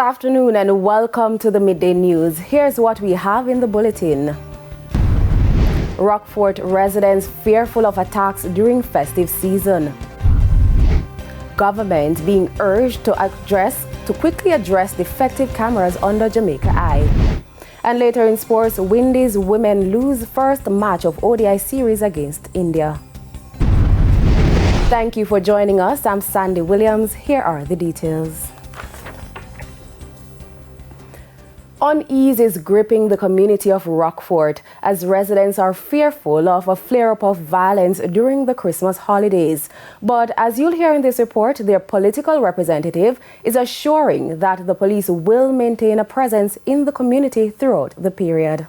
afternoon and welcome to the Midday News. Here's what we have in the bulletin. Rockfort residents fearful of attacks during festive season. Government being urged to quickly address defective cameras under Jamaica Eye. And later in sports, Windies women lose first match of ODI series against India. Thank you for joining us. I'm Sandy Williams. Here are the details. Unease is gripping the community of Rockfort as residents are fearful of a flare-up of violence during the Christmas holidays. But as you'll hear in this report, their political representative is assuring that the police will maintain a presence in the community throughout the period.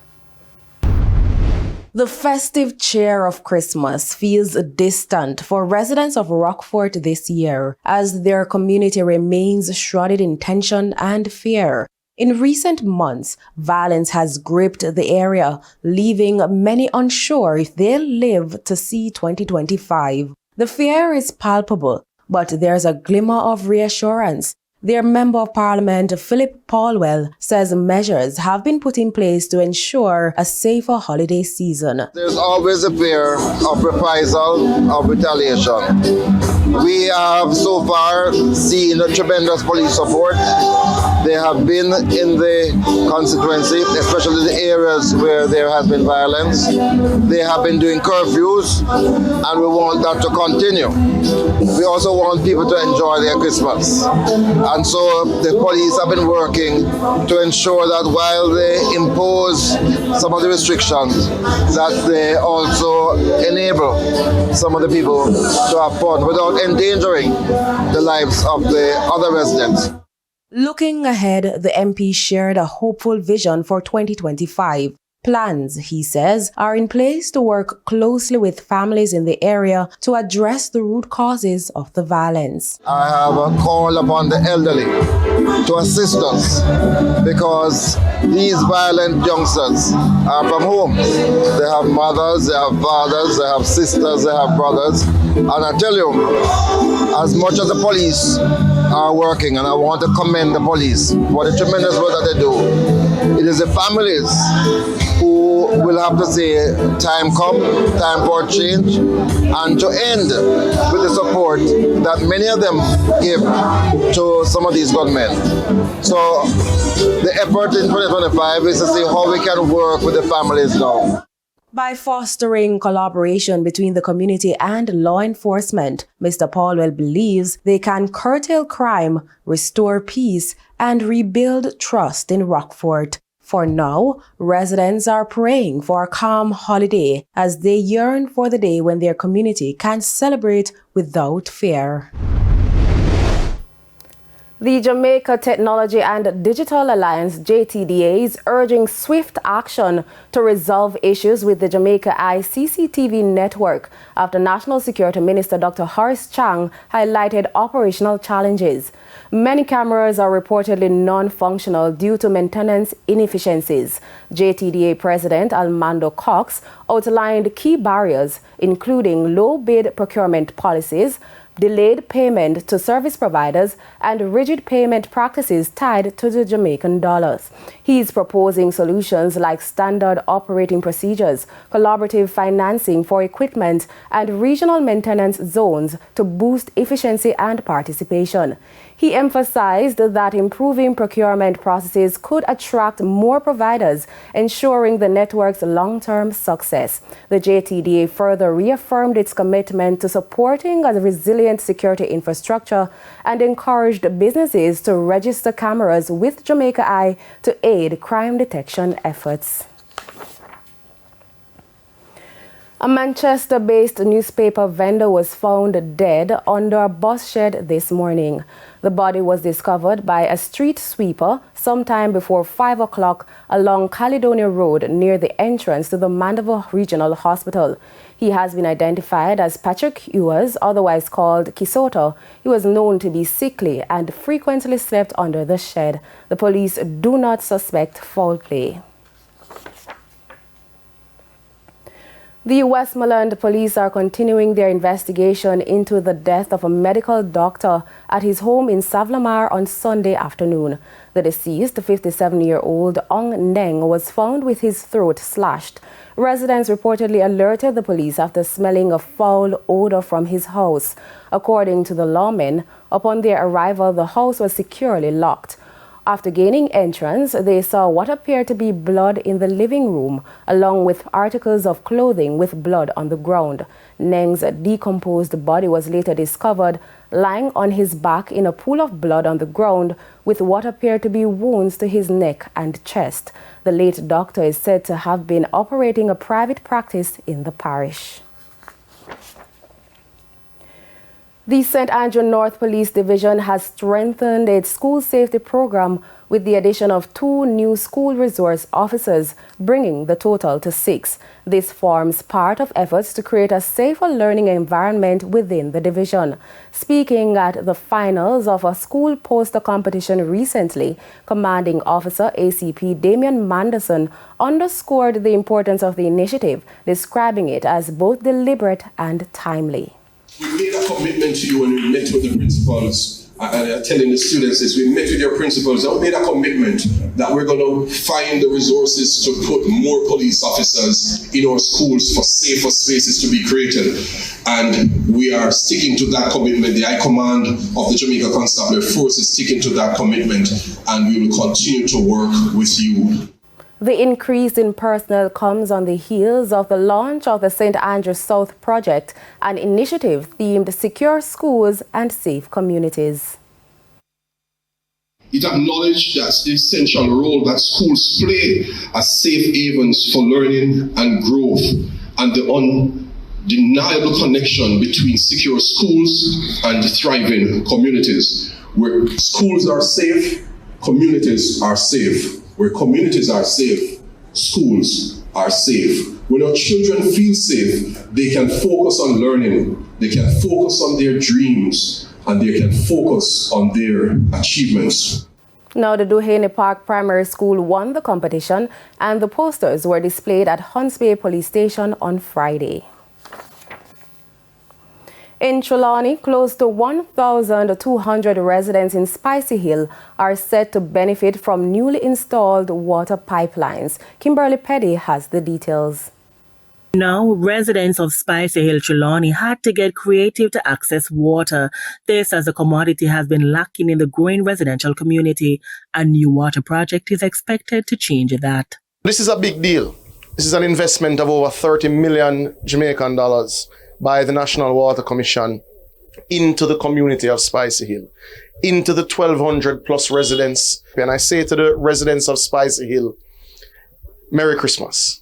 The festive cheer of Christmas feels distant for residents of Rockfort this year as their community remains shrouded in tension and fear. In recent months, violence has gripped the area, leaving many unsure if they'll live to see 2025. The fear is palpable, but there's a glimmer of reassurance. Their Member of Parliament, Philip Paulwell, says measures have been put in place to ensure a safer holiday season. There's always a fear of reprisal, of retaliation. We have so far seen a tremendous police support. They have been in the constituency, especially the areas where there has been violence. They have been doing curfews, and we want that to continue. We also want people to enjoy their Christmas. And so the police have been working to ensure that while they impose some of the restrictions, that they also enable some of the people to have fun without endangering the lives of the other residents. Looking ahead, the MP shared a hopeful vision for 2025. Plans, he says, are in place to work closely with families in the area to address the root causes of the violence. I have a call upon the elderly to assist us because these violent youngsters are from home. They have mothers, they have fathers, they have sisters, they have brothers. And I tell you, as much as the police are working, and I want to commend the police for the tremendous work that they do, it is the families who will have to say time come, time for change, and to end with the support that many of them give to some of these gunmen. So the effort in 2025 is to see how we can work with the families now. By fostering collaboration between the community and law enforcement, Mr. Paulwell believes they can curtail crime, restore peace, and rebuild trust in Rockfort. For now, residents are praying for a calm holiday as they yearn for the day when their community can celebrate without fear. The Jamaica Technology and Digital Alliance, JTDA, is urging swift action to resolve issues with the Jamaica Eye CCTV network after National Security Minister Dr. Horace Chang highlighted operational challenges. Many cameras are reportedly non-functional due to maintenance inefficiencies. JTDA President Armando Cox outlined key barriers, including low bid procurement policies, delayed payment to service providers, and rigid payment practices tied to the Jamaican dollars. He is proposing solutions like standard operating procedures, collaborative financing for equipment, and regional maintenance zones to boost efficiency and participation. He emphasized that improving procurement processes could attract more providers, ensuring the network's long-term success. The JTDA further reaffirmed its commitment to supporting a resilient security infrastructure and encouraged businesses to register cameras with Jamaica Eye to aid crime detection efforts. A Manchester-based newspaper vendor was found dead under a bus shed this morning. The body was discovered by a street sweeper sometime before 5 o'clock along Caledonia Road near the entrance to the Mandeville Regional Hospital. He has been identified as Patrick Ewers, otherwise called Kisoto. He was known to be sickly and frequently slept under the shed. The police do not suspect foul play. The Westmoreland police are continuing their investigation into the death of a medical doctor at his home in Savlamar on Sunday afternoon. The deceased, 57-year-old Ong Neng, was found with his throat slashed. Residents reportedly alerted the police after smelling a foul odor from his house. According to the lawmen, upon their arrival, the house was securely locked. After gaining entrance, they saw what appeared to be blood in the living room, along with articles of clothing with blood on the ground. Neng's decomposed body was later discovered lying on his back in a pool of blood on the ground, with what appeared to be wounds to his neck and chest. The late doctor is said to have been operating a private practice in the parish. The St. Andrew North Police Division has strengthened its school safety program with the addition of 2 new school resource officers, bringing the total to 6. This forms part of efforts to create a safer learning environment within the division. Speaking at the finals of a school poster competition recently, Commanding Officer ACP Damian Manderson underscored the importance of the initiative, describing it as both deliberate and timely. We made a commitment to you when we met with the principals, and telling the students this. We met with your principals and we made a commitment that we're going to find the resources to put more police officers in our schools for safer spaces to be created. And we are sticking to that commitment. The High Command of the Jamaica Constabulary Force is sticking to that commitment, and we will continue to work with you. The increase in personnel comes on the heels of the launch of the St. Andrew South Project, an initiative themed Secure Schools and Safe Communities. It acknowledged that the essential role that schools play as safe havens for learning and growth, and the undeniable connection between secure schools and thriving communities. Where schools are safe, communities are safe. Where communities are safe, schools are safe. When our children feel safe, they can focus on learning, they can focus on their dreams, and they can focus on their achievements. Now, the Duhaney Park Primary School won the competition, and the posters were displayed at Hunts Bay Police Station on Friday. In Trelawney, close to 1,200 residents in Spicy Hill are set to benefit from newly installed water pipelines. Kimberly Petty has the details. Now, residents of Spicy Hill, Trelawney had to get creative to access water. This as the commodity has been lacking in the growing residential community. A new water project is expected to change that. This is a big deal. This is an investment of over 30 million Jamaican dollars by the National Water Commission into the community of Spicy Hill, into the 1,200 plus residents. And I say to the residents of Spicy Hill, Merry Christmas.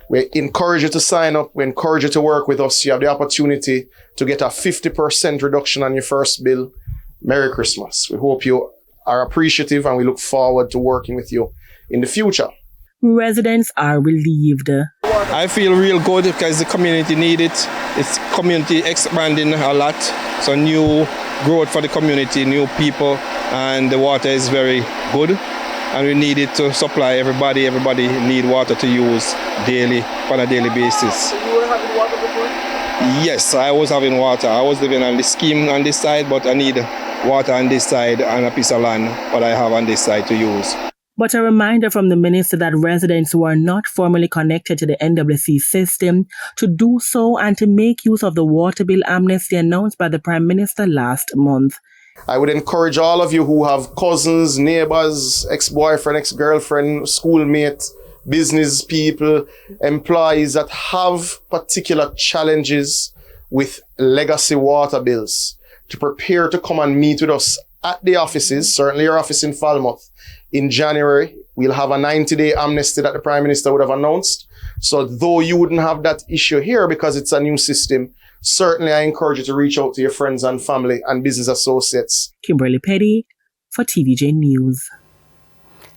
We encourage you to sign up. We encourage you to work with us. You have the opportunity to get a 50% reduction on your first bill. Merry Christmas. We hope you are appreciative and we look forward to working with you in the future. Residents are relieved. I feel real good because the community need it. It's community expanding a lot. So new growth for the community, new people, and the water is very good. And we need it to supply everybody. Everybody need water to use daily, on a daily basis. So you were having water before? Yes, I was having water. I was living on the scheme on this side, but I need water on this side and a piece of land what I have on this side to use. But a reminder from the minister that residents who are not formally connected to the NWC system to do so and to make use of the water bill amnesty announced by the Prime Minister last month. I would encourage all of you who have cousins, neighbors, ex-boyfriend, ex-girlfriend, schoolmate, business people, employees that have particular challenges with legacy water bills to prepare to come and meet with us at the offices, certainly your office in Falmouth. In January, we'll have a 90-day amnesty that the Prime Minister would have announced. So though you wouldn't have that issue here because it's a new system, certainly I encourage you to reach out to your friends and family and business associates. Kimberly Petty for TVJ News.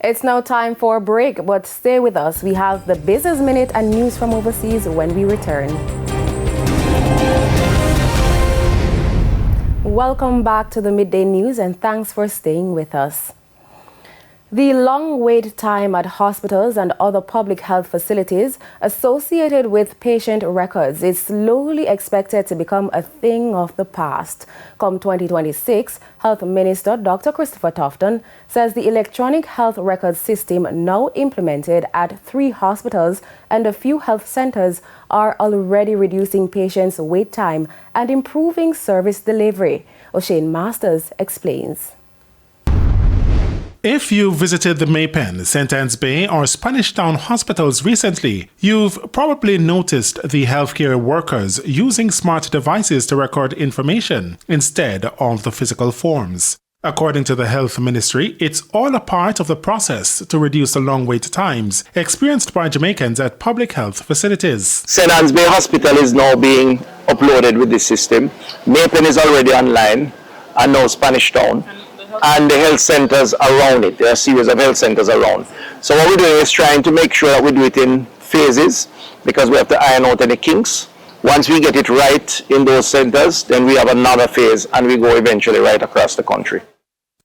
It's now time for a break, but stay with us. We have the Business Minute and news from overseas when we return. Welcome back to the Midday News and thanks for staying with us. The long wait time at hospitals and other public health facilities associated with patient records is slowly expected to become a thing of the past. Come 2026, Health Minister Dr. Christopher Tufton says the electronic health record system now implemented at 3 hospitals and a few health centers are already reducing patients' wait time and improving service delivery. O'Shane Masters explains. If you visited the Maypen, St. Anne's Bay or Spanish Town hospitals recently, you've probably noticed the healthcare workers using smart devices to record information instead of the physical forms. According to the Health Ministry, it's all a part of the process to reduce the long wait times experienced by Jamaicans at public health facilities. St. Anne's Bay Hospital is now being uploaded with this system. Maypen is already online, and now Spanish Town. And the health centers around it. There are a series of health centers around. So what we're doing is trying to make sure that we do it in phases because we have to iron out any kinks. Once we get it right in those centers, then we have another phase and we go eventually right across the country.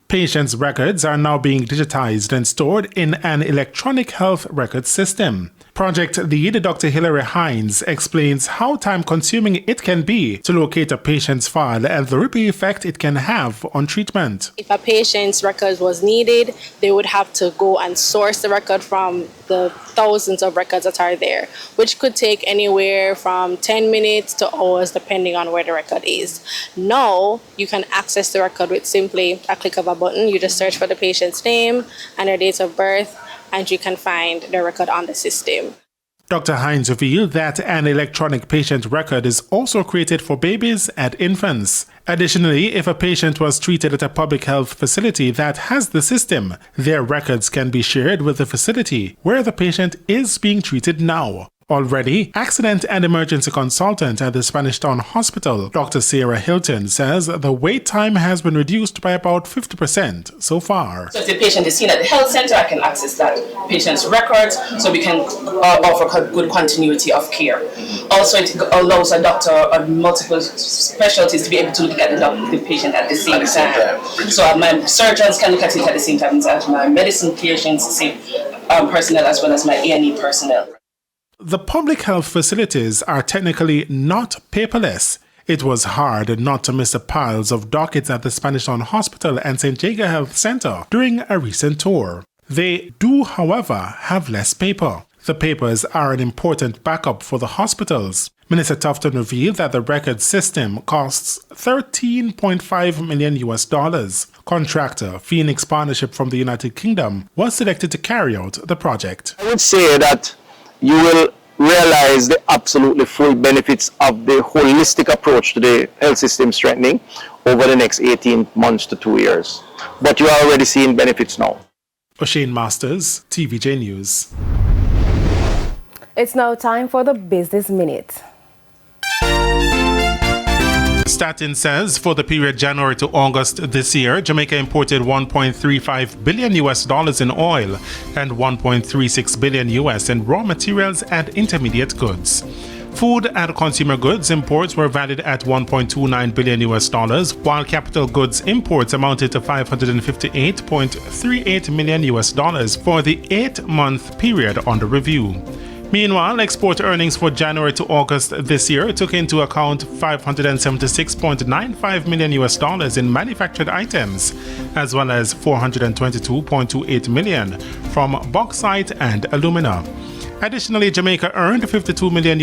Patients' records are now being digitized and stored in an electronic health record system. Project lead Dr. Hilary Hines explains how time-consuming it can be to locate a patient's file and the ripple effect it can have on treatment. If a patient's record was needed, they would have to go and source the record from the thousands of records that are there, which could take anywhere from 10 minutes to hours depending on where the record is. Now, you can access the record with simply a click of a button. You just search for the patient's name and their date of birth, and you can find the record on the system. Dr. Hines revealed that an electronic patient record is also created for babies and infants. Additionally, if a patient was treated at a public health facility that has the system, their records can be shared with the facility where the patient is being treated now. Already, accident and emergency consultant at the Spanish Town Hospital, Dr. Sarah Hilton, says the wait time has been reduced by about 50% so far. So if the patient is seen at the health center, I can access that patient's records so we can offer good continuity of care. Also, it allows a doctor of multiple specialties to be able to look at the patient at the same time. So my surgeons can look at it at the same time as my medicine patients, personnel, as well as my A&E personnel. The public health facilities are technically not paperless. It was hard not to miss the piles of dockets at the Spanish Town Hospital and St. Jaga Health Center during a recent tour. They do, however, have less paper. The papers are an important backup for the hospitals. Minister Tufton revealed that the record system costs $13.5 million. Contractor Phoenix Partnership from the United Kingdom was selected to carry out the project. I would say that you will realize the absolutely full benefits of the holistic approach to the health system strengthening over the next 18 months to 2 years. But you are already seeing benefits now. O'Shane Masters, TVJ News. It's now time for the Business Minute. Statin says for the period January to August this year, Jamaica imported $1.35 billion in oil and $1.36 billion in raw materials and intermediate goods. Food and consumer goods imports were valued at $1.29 billion, while capital goods imports amounted to $558.38 million for the 8-month period under review. Meanwhile, export earnings for January to August this year took into account $576.95 million in manufactured items, as well as $422.28 million from bauxite and alumina. Additionally, Jamaica earned $52 million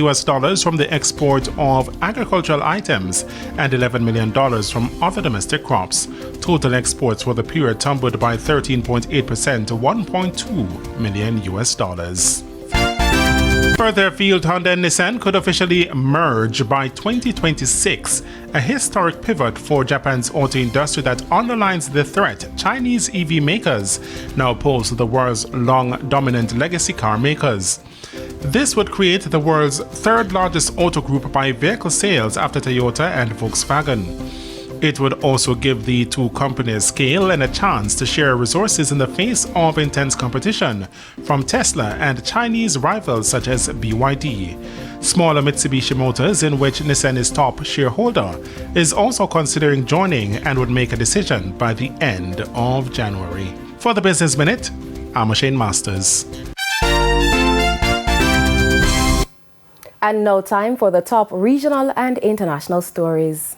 from the export of agricultural items and $11 million from other domestic crops. Total exports for the period tumbled by 13.8% to $1.2 million. Further afield, Honda and Nissan could officially merge by 2026, a historic pivot for Japan's auto industry that underlines the threat Chinese EV makers now pose to the world's long-dominant legacy car makers. This would create the world's third largest auto group by vehicle sales after Toyota and Volkswagen. It would also give the two companies scale and a chance to share resources in the face of intense competition from Tesla and Chinese rivals such as BYD. Smaller Mitsubishi Motors, in which Nissan is top shareholder, is also considering joining and would make a decision by the end of January. For the Business Minute, I'm Shane Masters. And now time for the top regional and international stories.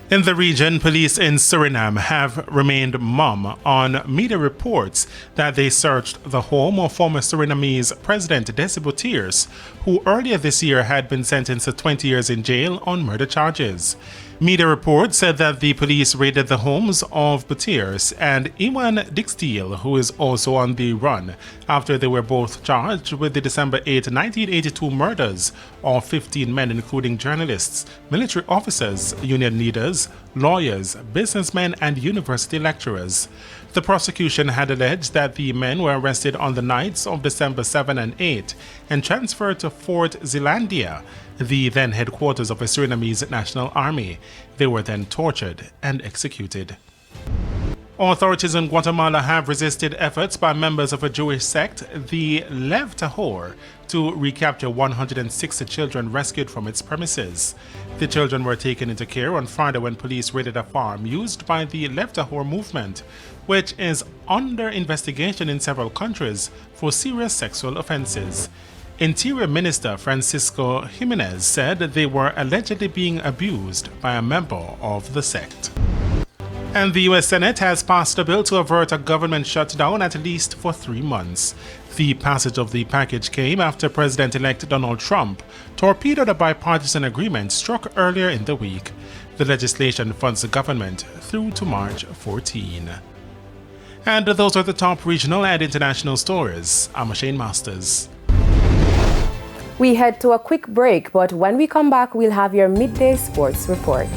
In the region, police in Suriname have remained mum on media reports that they searched the home of former Surinamese President Desi Bouterse, who earlier this year had been sentenced to 20 years in jail on murder charges. Media reports said that the police raided the homes of Bouterse and Iwan Dixtiel, who is also on the run, after they were both charged with the December 8, 1982 murders of 15 men, including journalists, military officers, union leaders, lawyers, businessmen, and university lecturers. The prosecution had alleged that the men were arrested on the nights of December 7 and 8 and transferred to Fort Zeelandia, the then headquarters of the Surinamese National Army. They were then tortured and executed. Authorities in Guatemala have resisted efforts by members of a Jewish sect, the Lev Tahor, to recapture 160 children rescued from its premises. The children were taken into care on Friday when police raided a farm used by the Lev Tahor movement, which is under investigation in several countries for serious sexual offenses. Interior Minister Francisco Jimenez said they were allegedly being abused by a member of the sect. And the U.S. Senate has passed a bill to avert a government shutdown at least for 3 months. The passage of the package came after President-elect Donald Trump torpedoed a bipartisan agreement struck earlier in the week. The legislation funds the government through to March 14. And those are the top regional and international stories. I'm Shane Masters. We head to a quick break, but when we come back, we'll have your midday sports report.